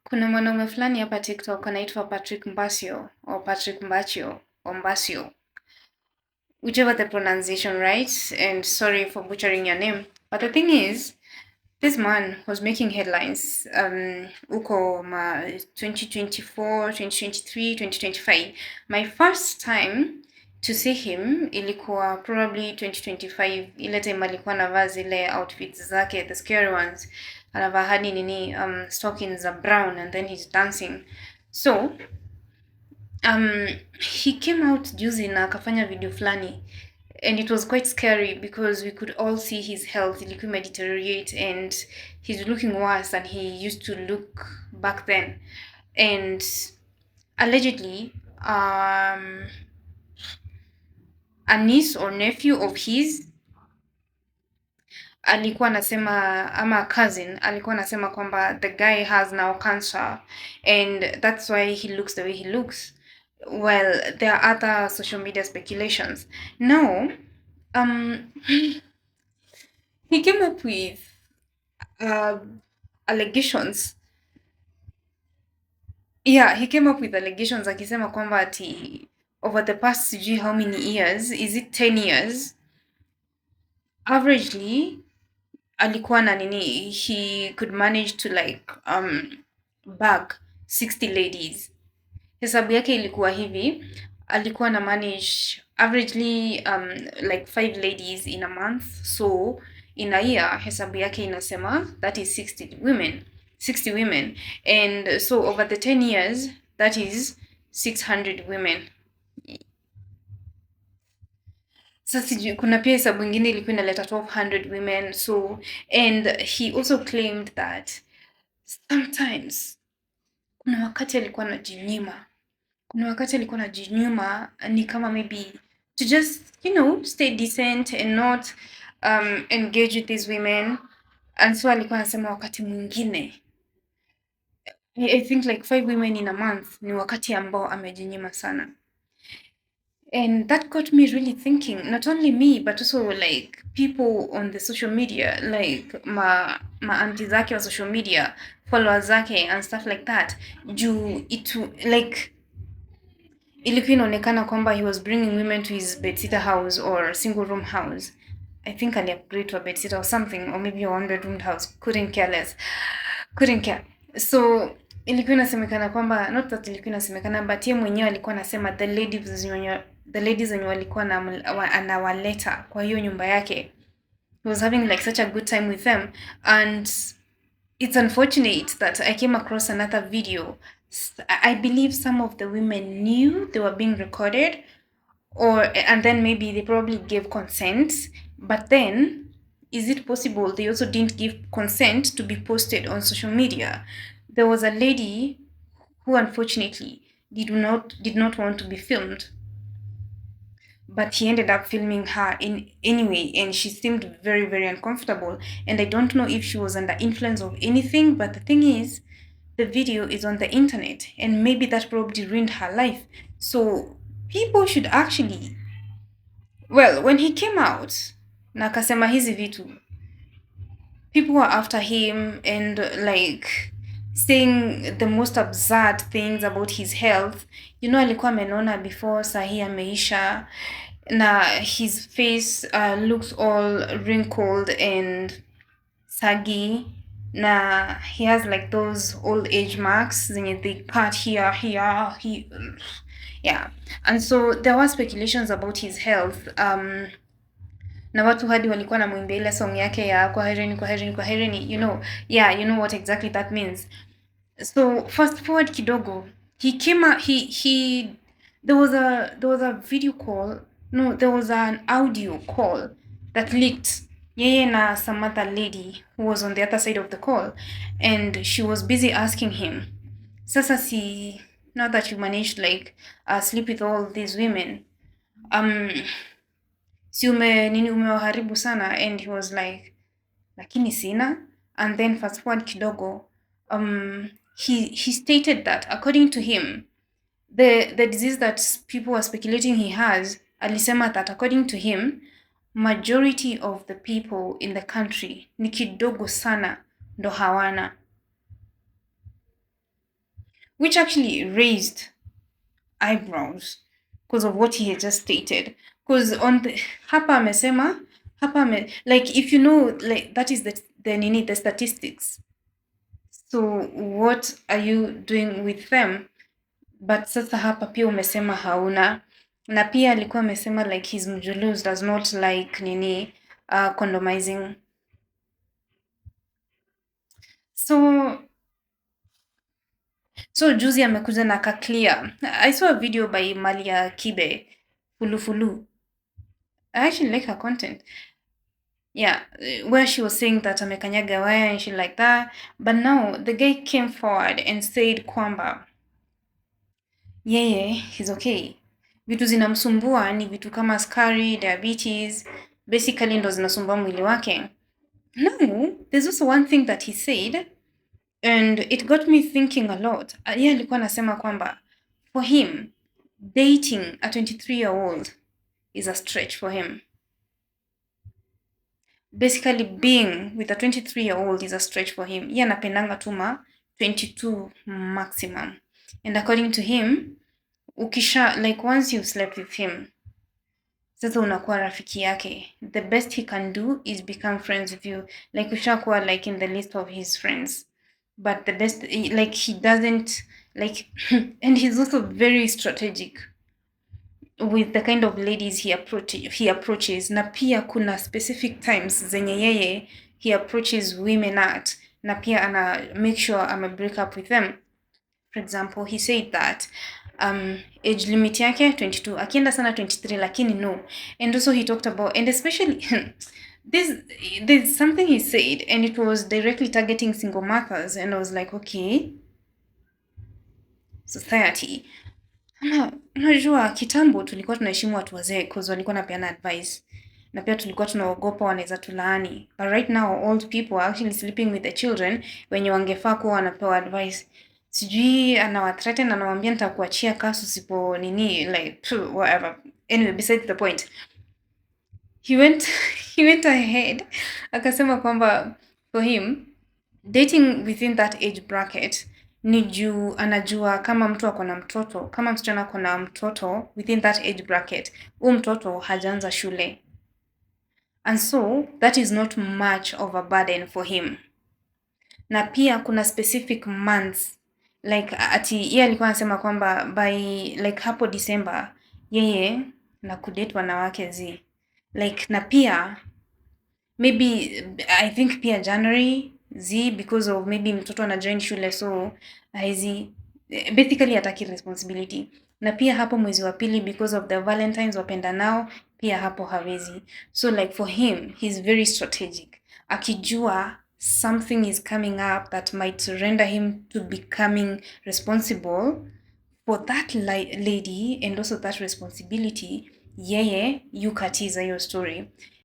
Kuna mwanaume fulani hapa TikTok anaitwa Patrick Mbacio or Patrick Mbacio or Mbacio, whichever the pronunciation, right? And sorry for butchering your name. But the thing is, this man was making headlines uko ma 2024, 2023, 2025. My first time to see him ilikuwa probably 2025, ile time alikuwa anavaa zile outfits zake, the scary ones, anavaa hadi nini stockings za brown and then he's dancing. So he came out juzi na akafanya video fulani and it was quite scary because we could all see his health ilikuwa deteriorate and he's looking worse than he used to look back then. And allegedly a niece or nephew of his alikuwa anasema, ama cousin alikuwa anasema kwamba the guy has now cancer and that's why he looks the way he looks. Well, there are other social media speculations. Now, he came up with allegations. Yeah, he came up with allegations akisema kwamba ati over the past sijui how many years, is it 10 years, averagely alikuwa na nini, he could manage to like bag 60 ladies. Hesabu yake ilikuwa hivi, alikuwa na manage averagely like 5 ladies in a month, so in a year hesabu yake inasema that is 60 women, and so over the 10 years that is 600 women. Sasa kuna pia hesabu ingine ilikuwa inaleta 1200 women. So and he also claimed that sometimes kuna wakati alikuwa anajinyima ni kama maybe to just stay decent and not engage with these women, and so alikuwa anasema wakati mwingine I think like 5 women in a month ni wakati ambao amejinyima sana. And that got me really thinking, not only me but also like people on the social media, like ma auntie zake wa social media, followers zake and stuff like that. Juu itu like ilikuwa inaonekana kwamba he was bringing women to his bedsitter house or single room house. I think ali upgrade to a bedsitter or something, or maybe a 1-bedroom house. Couldn't care. So ilikuwa inasemekana kwamba, not that ilikuwa inasemekana, but yeye mwenyewe alikuwa anasema the ladies wenye walikuwa anawaleta kwa hiyo nyumba yake, he was having like such a good time with them. And it's unfortunate that I came across another video. I believe some of the women knew they were being recorded, and then maybe they probably gave consent, but then is it possible they also didn't give consent to be posted on social media? There was a lady who unfortunately did not want to be filmed, but he ended up filming her in anyway, and she seemed very, very uncomfortable. And I don't know if she was under influence of anything, but the thing is, the video is on the internet, and maybe that probably ruined her life. So people should actually, well, when he came out na akasema hizi vitu, people were after him and like saying the most absurd things about his health. Alikuwa amenona before, sahi ameisha, na his face looks all wrinkled and saggy, na he has like those old age marks zenye they cut here, yeah. And so there were speculations about his health, na watu hadi walikuwa namwimbia ile song yake ya kwaherini, you know what exactly that means. So fast forward kidogo, he came out, there was a video call, no, there was an audio call that leaked, yeye na some other lady who was on the other side of the call, and she was busy asking him, sasa now that you managed like sleep with all these women, si umewaharibu sana? And he was like, lakini sina. And then fast forward kidogo, he stated that according to him, the disease that people were speculating he has, alisema that according to him, majority of the people in the country ni kidogo sana ndo hawana. which actually raised eyebrows because of what he had just stated. Because on the hapa amesema like if you know like that is the nini the statistics. So what are you doing with them? But sasa hapa pia umesema hauna, na pia alikuwa amesema like his mjulus does not like nini condomizing. So juzi amekuja na ka clear. I saw a video by Malia Kibe, Fulufulu. I actually like her content. Yeah, where she was saying that amekanyaga waya and shit like that. But now the guy came forward and said kwamba yeye he's okay. Vitu zinamsumbua ni vitu kama skari, diabetes, basically ndo zinasumbua mwili wake. Now, there's also one thing that he said and it got me thinking a lot. Yeye alikuwa anasema kwamba for him dating a 23-year-old is a stretch for him. Basically being with a 23-year-old is a stretch for him. Yeye anapendanga tu ma 22 maximum. And according to him, ukisha like once you've slept with him, sasa unakuwa rafiki yake. The best he can do is become friends with you. Like ushakuwa like in the list of his friends. But the best like he doesn't like and he's also very strategic with the kind of ladies he approaches, na pia kuna specific times zenye yeye he approaches women at, na pia ana make sure ama break up with them. For example, he said that age limit yake 22, akienda sana 23, lakini no. And also he talked about, and especially there's something he said and it was directly targeting single mothers, and I was like, okay, society. Unajua kitambo tulikuwa tunaheshimu watu wazee cause walikuwa napeana advice, na pia tulikuwa tunaogopa wanaweza tulaani. But right now old people are actually sleeping with the children wenye wangefaa kuwa wanapewa advice. Sijui anawathreaten, anawaambia nitakuachia kasu usipo nini, like whatever. Anyway, besides the point, he went ahead akasema kwamba for him dating within that age bracket ni juu anajua kama mtu ako na mtoto, kama msichana ako na mtoto within that age bracket, huyu mtoto hajaanza shule, and so that is not much of a burden for him. Na pia kuna specific months like ati yeye alikuwa anasema kwamba by like hapo December yeye na kudate wanawake like, na pia maybe I think pia January because of maybe mtoto ana join shule, so haizi basically hataki responsibility. Na pia hapo mwezi wa pili because of the Valentines wapenda nao, pia hapo hawezi. So like for him he's very strategic, akijua something is coming up that might render him to becoming responsible for that lady and also that responsibility, yeye yukatiza hiyo story.